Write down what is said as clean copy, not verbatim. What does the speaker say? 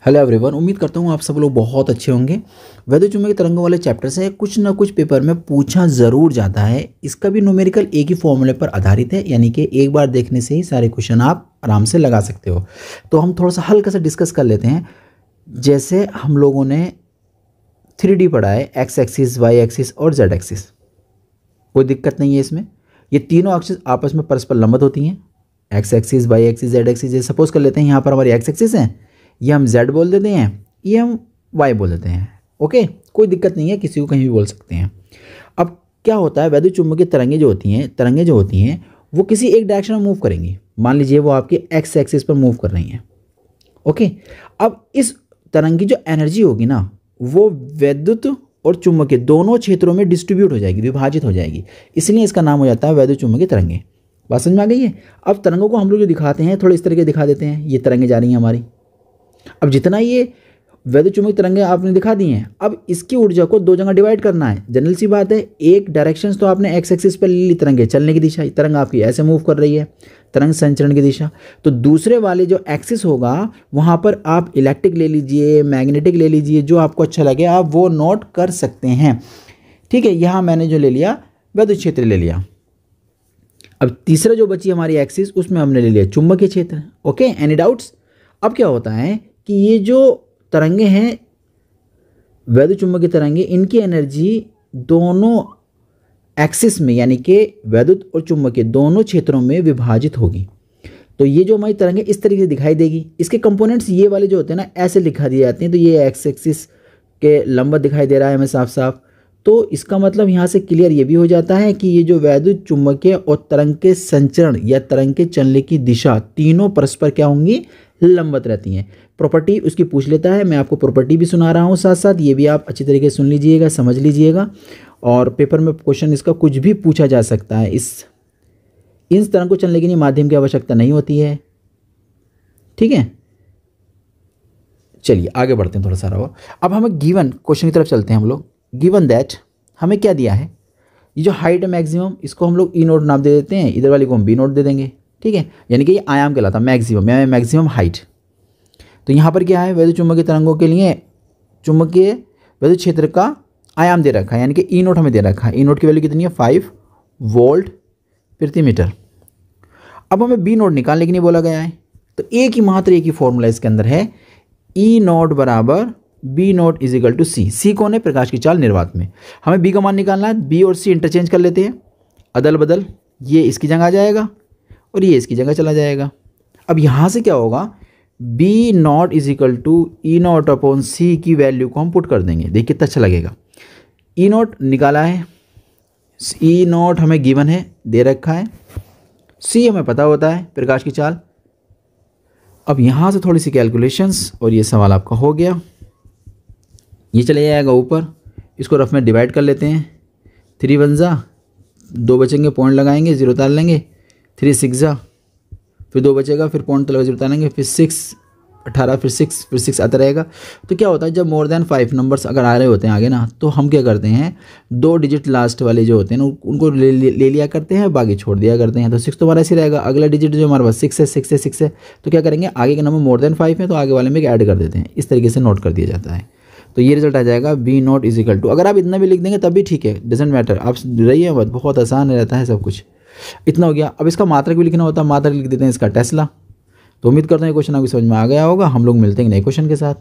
Hello everyone, उम्मीद करता हूँ आप सब लोग बहुत अच्छे होंगे। वैद्युत चुंबकीय तरंगों वाले चैप्टर से कुछ ना कुछ पेपर में पूछा ज़रूर जाता है। इसका भी न्यूमेरिकल एक ही फॉर्मूले पर आधारित है, यानी कि एक बार देखने से ही सारे क्वेश्चन आप आराम से लगा सकते हो। तो हम थोड़ा सा हल्का सा डिस्कस कर लेते हैं। जैसे हम लोगों ने 3D पढ़ा है, एक्स एक्सिस, वाई एक्सिस और जेड एक्सिस। कोई दिक्कत नहीं है इसमें। ये तीनों एक्सिस आपस में परस्पर लंबवत होती हैं, X axis, Y axis, Z axis. जैसे सपोज कर लेते हैं यहाँ पर हमारी एक्स एक्सिस है, ये हम z बोल देते हैं, ये हम y बोल देते हैं। ओके, कोई दिक्कत नहीं है, किसी को कहीं भी बोल सकते हैं। अब क्या होता है, वैद्युत चुंबकीय तरंगें जो होती हैं वो किसी एक डायरेक्शन में मूव करेंगी। मान लीजिए वो आपके एक्स एक्सिस पर मूव कर रही हैं। ओके, अब इस तरंग की जो एनर्जी होगी ना, वो वैद्युत और चुंबकीय दोनों क्षेत्रों में डिस्ट्रीब्यूट हो जाएगी, विभाजित हो जाएगी। इसलिए इसका नाम हो जाता है वैद्युत चुंबकीय तरंगें। बात समझ में आ गई है। अब तरंगों को हम लोग जो दिखाते हैं थोड़े इस तरीके दिखा देते हैं। ये तरंगें जा रही हैं हमारी। अब जितना ये वैद्युत चुंबकीय तरंगें आपने दिखा दी हैं, अब इसकी ऊर्जा को दो जगह डिवाइड करना है। जनरल सी बात है, एक डायरेक्शन तो आपने एक्स एक्सिस पर ले ली तरंगें, चलने की दिशा, तरंग आपकी ऐसे मूव कर रही है, तरंग संचरण की दिशा। तो दूसरे वाले जो एक्सिस होगा वहाँ पर आप इलेक्ट्रिक ले लीजिए, मैग्नेटिक ले लीजिए, जो आपको अच्छा लगे आप वो नोट कर सकते हैं। ठीक है, यहाँ मैंने जो ले लिया वैद्युत क्षेत्र ले लिया। अब तीसरा जो बची हमारी एक्सिस, उसमें हमने ले लिया चुंबकीय क्षेत्र। Okay, any doubts? अब क्या होता है कि ये जो तरंगे हैं वैद्युत चुंबकीय तरंगे, इनकी एनर्जी दोनों एक्सिस में, यानी कि वैद्युत और चुंबकीय दोनों क्षेत्रों में विभाजित होगी। तो ये जो हमारी तरंगे इस तरीके से दिखाई देगी। इसके कंपोनेंट्स ये वाले जो होते हैं ना, ऐसे लिखा दिए जाते हैं। तो ये एक्स एक्सिस के लंबवत दिखाई दे रहा है हमें साफ साफ। तो इसका मतलब यहाँ से क्लियर ये भी हो जाता है कि ये जो वैद्युत चुंबकीय और तरंग के संचरण या तरंग के चलने की दिशा तीनों परस्पर क्या होंगी, लंबवत रहती हैं। प्रॉपर्टी उसकी पूछ लेता है, मैं आपको प्रॉपर्टी भी सुना रहा हूँ साथ साथ, ये भी आप अच्छी तरीके से सुन लीजिएगा, समझ लीजिएगा। और पेपर में क्वेश्चन इसका कुछ भी पूछा जा सकता है। इन तरंग को चलने के लिए माध्यम की आवश्यकता नहीं होती है। ठीक है, चलिए आगे बढ़ते हैं थोड़ा सा और। अब हमें गिवन क्वेश्चन की तरफ चलते हैं हम लोग। गिवन दैट हमें क्या दिया है, ये जो हाइट है मैक्सिमम, इसको हम लोग ई नोट नाम दे देते हैं, इधर वाले को हम बी नोट दे देंगे। ठीक है, यानी कि ये आयाम कहलाता है मैक्सिमम हाइट। तो यहाँ पर क्या है, वैद्युत चुंबकीय तरंगों के लिए चुंबकीय वैद्युत क्षेत्र का आयाम दे रखा है, यानी कि ई नोट हमें दे रखा है। ई नोट की वैल्यू कितनी है, 5 वोल्ट प्रति मीटर। अब हमें बी नोट निकालने के लिए बोला गया है। तो एक ही फॉर्मूला इसके अंदर है, ई नोट बराबर B naught is equal to C. C कौन है, प्रकाश की चाल निर्वात में। हमें बी का मान निकालना है। बी और सी इंटरचेंज कर लेते हैं, अदल बदल। ये इसकी जगह आ जाएगा और ये इसकी जगह चला जाएगा। अब यहाँ से क्या होगा, B naught is equal to E naught upon C की वैल्यू को हम पुट कर देंगे। देखिए कितना अच्छा लगेगा। ई नॉट निकाला है, ई नॉट हमें गिवन है, दे रखा है। सी हमें पता होता है, प्रकाश की चाल। अब यहाँ से थोड़ी सी कैलकुलेशंस और ये सवाल आपका हो गया। ये चले जाएगा ऊपर, इसको रफ में डिवाइड कर लेते हैं। 3 1 जा, 2 बचेंगे, पॉइंट लगाएंगे, 0 उतार लेंगे। 3 6 जा, फिर 2 बचेगा, फिर पॉइंट लगा 0 उतारेंगे, फिर 6 18, फिर 6 आता रहेगा। तो क्या होता है, जब मोर देन 5 नंबर्स अगर आ रहे होते हैं आगे ना, तो हम क्या करते हैं, 2 डिजिट लास्ट वाले जो होते हैं ना, उनको ले लिया करते हैं, बाकी छोड़ दिया करते हैं। तो 6 तो हमारा ऐसे रहेगा। अगला डिजिट जो हमारे पास 6 है, तो क्या करेंगे, आगे के नंबर मोर देन 5 है तो आगे वाले में ऐड कर देते हैं। इस तरीके से नोट कर दिया जाता है। तो ये रिजल्ट आ जाएगा B naught is equal to, अगर आप इतना भी लिख देंगे तब भी ठीक है, डजेंट मैटर, आप रहिए मत, बहुत आसान रहता है सब कुछ। इतना हो गया। अब इसका मात्रक भी लिखना होता है, मात्रक लिख देते हैं इसका टेस्ला। तो उम्मीद करते हैं क्वेश्चन आपको समझ में आ गया होगा। हम लोग मिलते हैं नए क्वेश्चन के साथ।